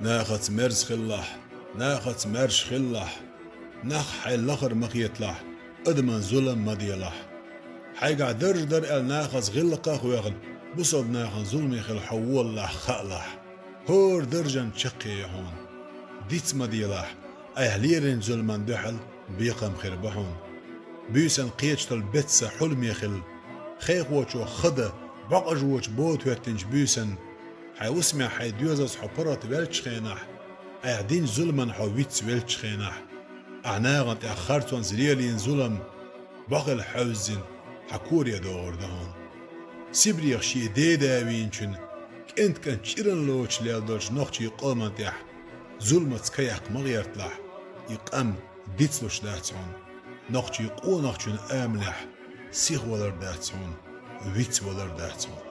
ناخت مرز خلح ناخت مرش خلح نخ حيلخر مخيطلح ادمن ظلم مديلح حيقع درج در ناخذ غلقة خوغل بصد ناخذ ظلمي خل حول لح خألح هور درجن شقي هون ديت مديلح اهليرين ظلمن دحل بيقم خربحون بيسن قيتشتل بتسا حلمي خل خيق وچو خده بقج وچ بوت ويتنج بيسن حي وسمع حي ديوزس حبرت ويلش خينح اعدين ظلمن حويتس ويلش خينح اعناغن تأخرتون زليلين ظلم بقل حوزن حكوريا دور دهون سيبريخ شي ديدا وينچن كنت كان چيرن لوچ ليالدوش نوخچي قلمان تيح ظلمت كيحق مغيرتلح يقام ديتلوش داتسون نوخچي قو نوخچن املح سيخ ولر داتسون ويتس ولر داتسون